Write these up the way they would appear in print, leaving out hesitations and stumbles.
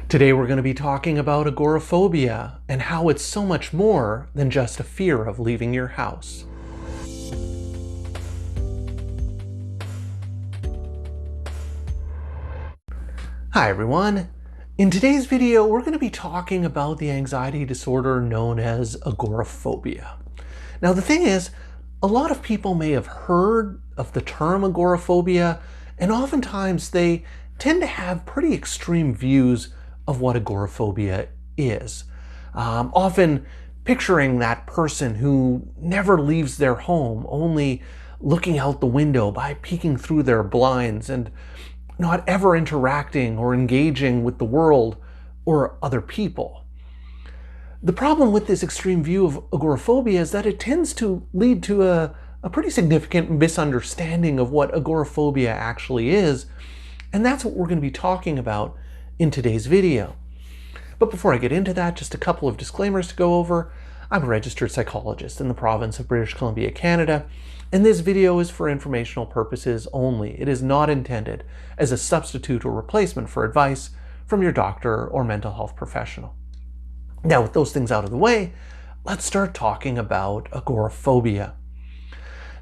Today we're going to be talking about agoraphobia and how it's so much more than just a fear of leaving your house. Hi everyone! In today's video we're going to be talking about the anxiety disorder known as agoraphobia. Now the thing is, a lot of people may have heard of the term agoraphobia, and oftentimes they tend to have pretty extreme views of what agoraphobia is. Often picturing that person who never leaves their home, only looking out the window by peeking through their blinds and not ever interacting or engaging with the world or other people. The problem with this extreme view of agoraphobia is that it tends to lead to a pretty significant misunderstanding of what agoraphobia actually is, and that's what we're going to be talking about in today's video. But before I get into that, just a couple of disclaimers to go over. I'm a registered psychologist in the province of British Columbia, Canada, and this video is for informational purposes only. It is not intended as a substitute or replacement for advice from your doctor or mental health professional. Now, with those things out of the way, let's start talking about agoraphobia.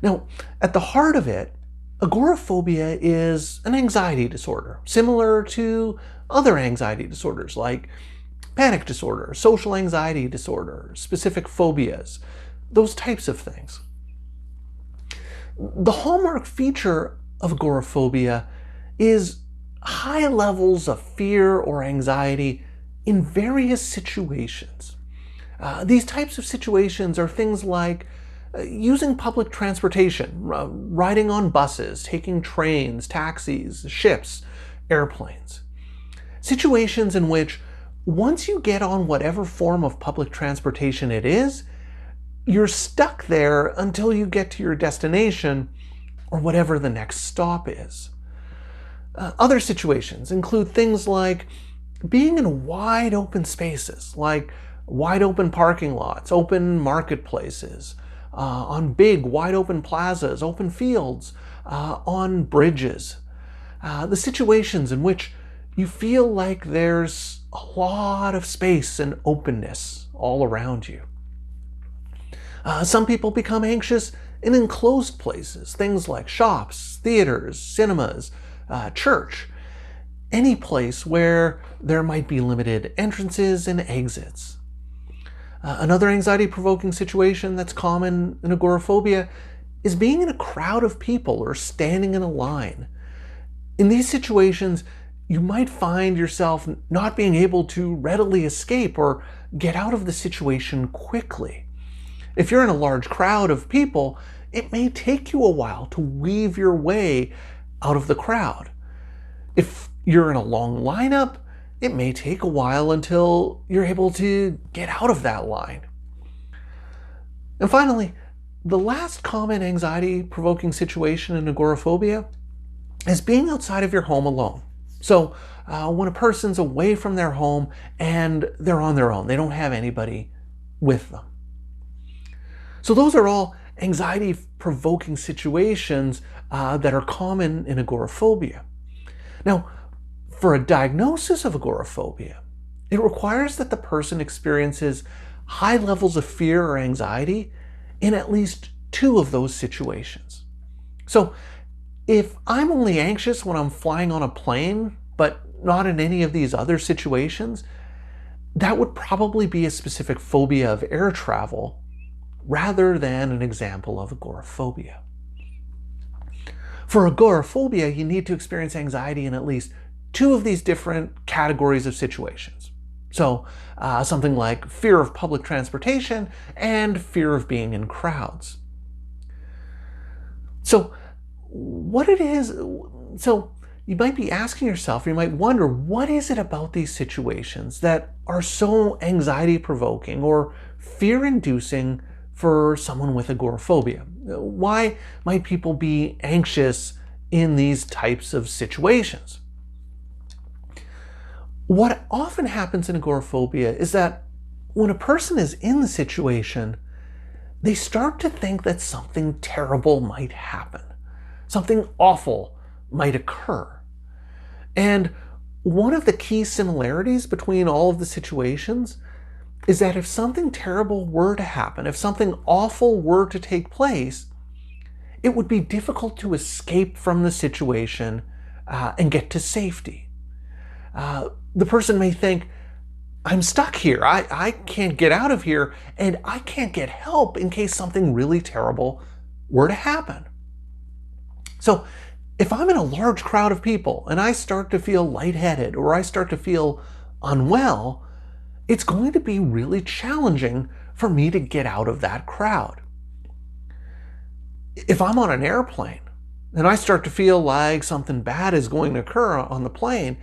Now, at the heart of it, agoraphobia is an anxiety disorder, similar to other anxiety disorders like panic disorder, social anxiety disorder, specific phobias, those types of things. The hallmark feature of agoraphobia is high levels of fear or anxiety in various situations. These types of situations are things like using public transportation, riding on buses, taking trains, taxis, ships, airplanes. Situations in which once you get on whatever form of public transportation it is, you're stuck there until you get to your destination or whatever the next stop is. Other situations include things like being in wide open spaces, like wide open parking lots, open marketplaces, on big wide open plazas, open fields, on bridges. The situations in which you feel like there's a lot of space and openness all around you. Some people become anxious in enclosed places, things like shops, theaters, cinemas, church, any place where there might be limited entrances and exits. Another anxiety-provoking situation that's common in agoraphobia is being in a crowd of people or standing in a line. In these situations, you might find yourself not being able to readily escape or get out of the situation quickly. If you're in a large crowd of people, it may take you a while to weave your way out of the crowd. If you're in a long lineup, it may take a while until you're able to get out of that line. And finally, the last common anxiety-provoking situation in agoraphobia is being outside of your home alone. So when a person's away from their home and they're on their own, they don't have anybody with them. So those are all anxiety-provoking situations that are common in agoraphobia. Now, for a diagnosis of agoraphobia, it requires that the person experiences high levels of fear or anxiety in at least two of those situations. So if I'm only anxious when I'm flying on a plane, but not in any of these other situations, that would probably be a specific phobia of air travel rather than an example of agoraphobia. For agoraphobia, you need to experience anxiety in at least two of these different categories of situations. So something like fear of public transportation and fear of being in crowds. So what it is, so you might be asking yourself, you might wonder, what is it about these situations that are so anxiety-provoking or fear-inducing for someone with agoraphobia? Why might people be anxious in these types of situations? What often happens in agoraphobia is that when a person is in the situation, they start to think that something terrible might happen. Something awful might occur. And one of the key similarities between all of the situations is that if something terrible were to happen, if something awful were to take place, it would be difficult to escape from the situation and get to safety. The person may think, I'm stuck here. I can't get out of here, and I can't get help in case something really terrible were to happen. So if I'm in a large crowd of people and I start to feel lightheaded or I start to feel unwell, it's going to be really challenging for me to get out of that crowd. If I'm on an airplane and I start to feel like something bad is going to occur on the plane,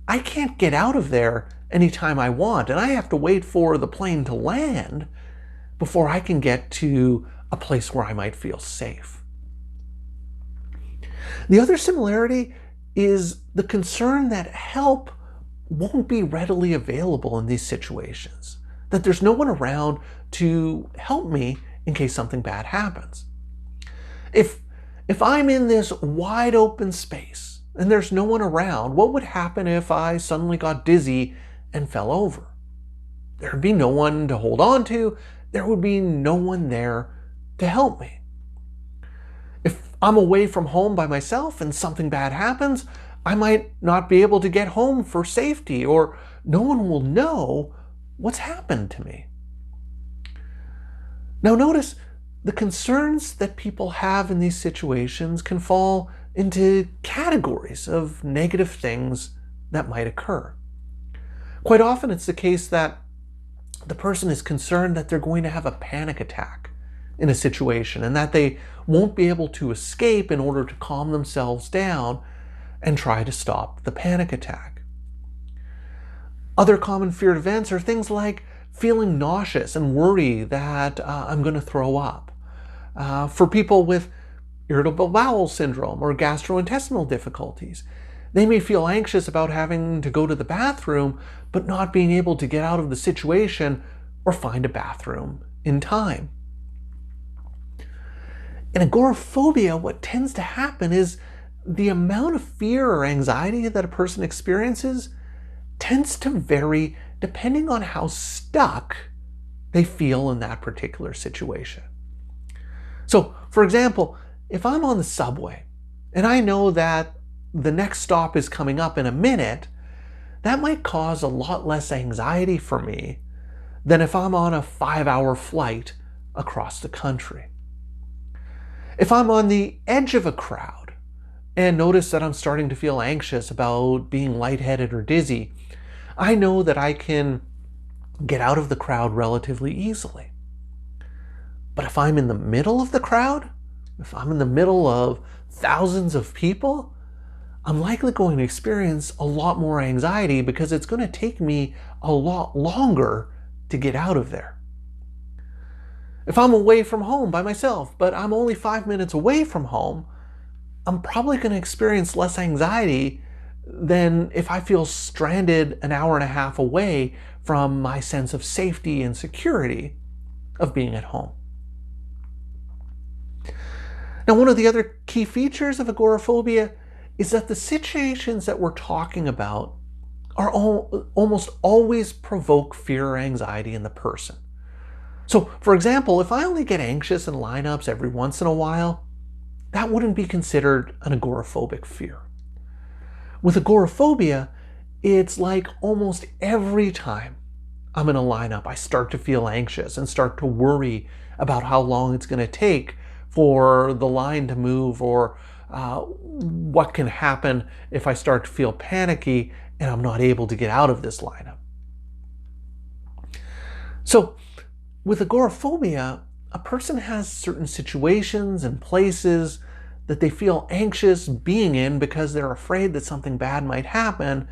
I can't get out of there anytime I want, and I have to wait for the plane to land before I can get to a place where I might feel safe. The other similarity is the concern that help won't be readily available in these situations, that there's no one around to help me in case something bad happens. If I'm in this wide open space and there's no one around, what would happen if I suddenly got dizzy and fell over? There would be no one to hold on to. There would be no one there to help me. If I'm away from home by myself and something bad happens, I might not be able to get home for safety, or no one will know what's happened to me. Now notice, the concerns that people have in these situations can fall into categories of negative things that might occur. Quite often it's the case that the person is concerned that they're going to have a panic attack in a situation and that they won't be able to escape in order to calm themselves down and try to stop the panic attack. Other common feared events are things like feeling nauseous and worry that I'm going to throw up. For people with irritable bowel syndrome or gastrointestinal difficulties, they may feel anxious about having to go to the bathroom, but not being able to get out of the situation or find a bathroom in time. In agoraphobia, what tends to happen is the amount of fear or anxiety that a person experiences tends to vary depending on how stuck they feel in that particular situation. So, for example, if I'm on the subway and I know that the next stop is coming up in a minute, that might cause a lot less anxiety for me than if I'm on a 5-hour flight across the country. If I'm on the edge of a crowd and notice that I'm starting to feel anxious about being lightheaded or dizzy, I know that I can get out of the crowd relatively easily. But if I'm in the middle of the crowd, if I'm in the middle of thousands of people, I'm likely going to experience a lot more anxiety because it's going to take me a lot longer to get out of there. If I'm away from home by myself, but I'm only 5 minutes away from home, I'm probably going to experience less anxiety than if I feel stranded an hour and a half away from my sense of safety and security of being at home. Now, one of the other key features of agoraphobia is that the situations that we're talking about are almost always provoke fear or anxiety in the person. So, for example, if I only get anxious in lineups every once in a while, that wouldn't be considered an agoraphobic fear. With agoraphobia, it's like almost every time I'm in a lineup, I start to feel anxious and start to worry about how long it's going to take for the line to move, or what can happen if I start to feel panicky and I'm not able to get out of this lineup. So with agoraphobia, a person has certain situations and places that they feel anxious being in because they're afraid that something bad might happen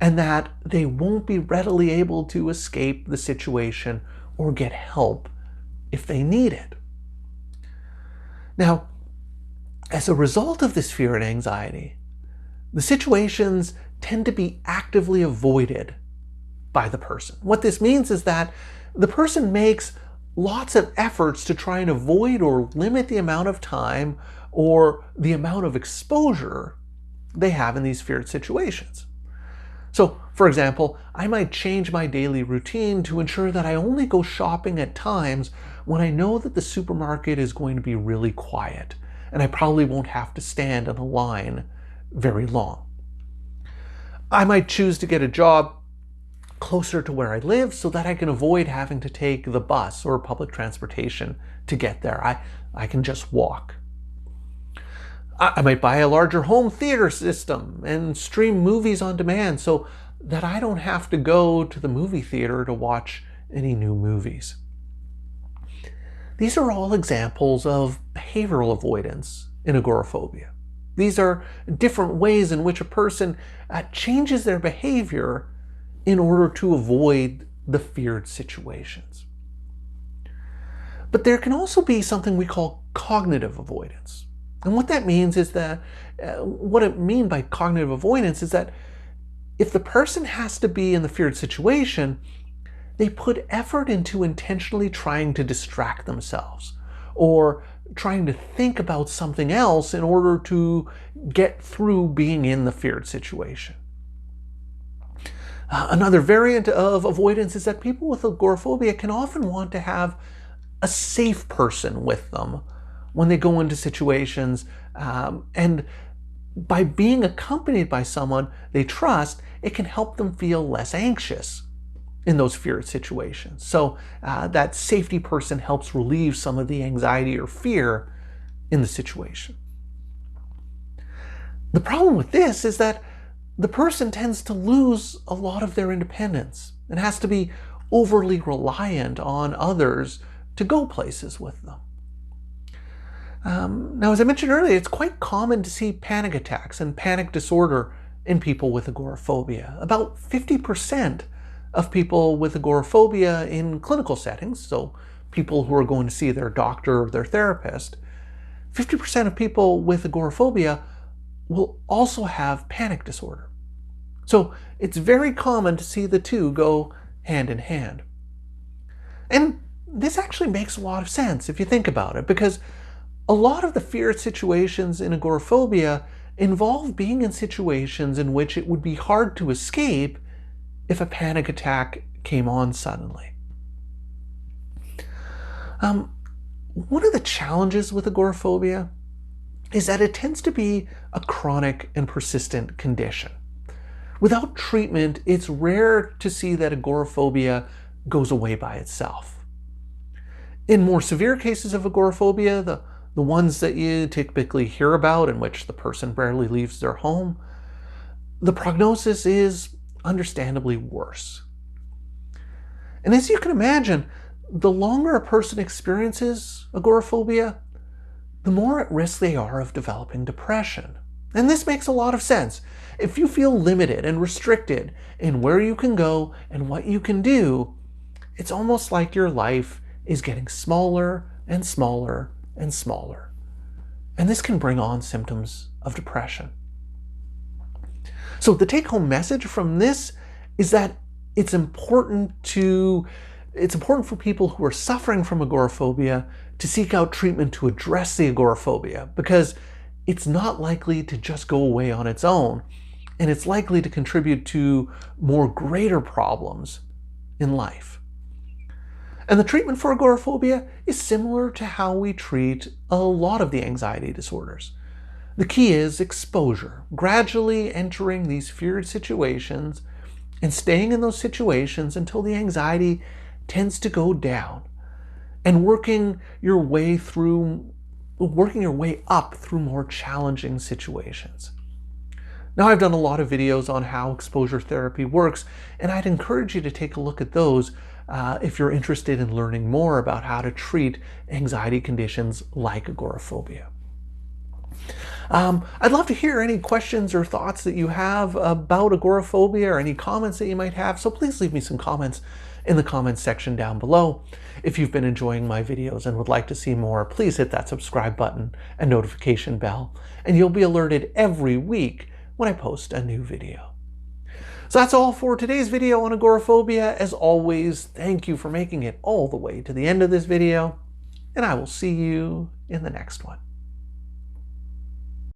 and that they won't be readily able to escape the situation or get help if they need it. Now, as a result of this fear and anxiety, the situations tend to be actively avoided by the person. What this means is that the person makes lots of efforts to try and avoid or limit the amount of time or the amount of exposure they have in these feared situations. So, for example, I might change my daily routine to ensure that I only go shopping at times when I know that the supermarket is going to be really quiet, and I probably won't have to stand in a line very long. I might choose to get a job closer to where I live so that I can avoid having to take the bus or public transportation to get there. I can just walk. I might buy a larger home theater system and stream movies on demand so that I don't have to go to the movie theater to watch any new movies. These are all examples of behavioral avoidance in agoraphobia. These are different ways in which a person changes their behavior in order to avoid the feared situations. But there can also be something we call cognitive avoidance. And what that means is that, what I mean by cognitive avoidance is that if the person has to be in the feared situation, they put effort into intentionally trying to distract themselves or trying to think about something else in order to get through being in the feared situation. Another variant of avoidance is that people with agoraphobia can often want to have a safe person with them when they go into situations, and by being accompanied by someone they trust, it can help them feel less anxious in those feared situations. So that safety person helps relieve some of the anxiety or fear in the situation. The problem with this is that the person tends to lose a lot of their independence and has to be overly reliant on others to go places with them. Now, as I mentioned earlier, it's quite common to see panic attacks and panic disorder in people with agoraphobia. About 50% of people with agoraphobia in clinical settings, so people who are going to see their doctor or their therapist, 50% of people with agoraphobia will also have panic disorder. So it's very common to see the two go hand in hand. And this actually makes a lot of sense if you think about it, because a lot of the feared situations in agoraphobia involve being in situations in which it would be hard to escape if a panic attack came on suddenly. One of the challenges with agoraphobia is that it tends to be a chronic and persistent condition. Without treatment, it's rare to see that agoraphobia goes away by itself. In more severe cases of agoraphobia, the ones that you typically hear about in which the person barely leaves their home, the prognosis is understandably worse. And as you can imagine, the longer a person experiences agoraphobia, the more at risk they are of developing depression. And this makes a lot of sense. If you feel limited and restricted in where you can go and what you can do, it's almost like your life is getting smaller and smaller and smaller. And this can bring on symptoms of depression. So the take-home message from this is that it's important for people who are suffering from agoraphobia to seek out treatment to address the agoraphobia, because it's not likely to just go away on its own, and it's likely to contribute to more greater problems in life. And the treatment for agoraphobia is similar to how we treat a lot of the anxiety disorders. The key is exposure, gradually entering these feared situations and staying in those situations until the anxiety tends to go down, and working your way up through more challenging situations. Now, I've done a lot of videos on how exposure therapy works, and I'd encourage you to take a look at those if you're interested in learning more about how to treat anxiety conditions like agoraphobia. I'd love to hear any questions or thoughts that you have about agoraphobia or any comments that you might have, so please leave me some comments in the comments section down below. If you've been enjoying my videos and would like to see more, please hit that subscribe button and notification bell, and you'll be alerted every week when I post a new video. So that's all for today's video on agoraphobia. As always, thank you for making it all the way to the end of this video, and I will see you in the next one.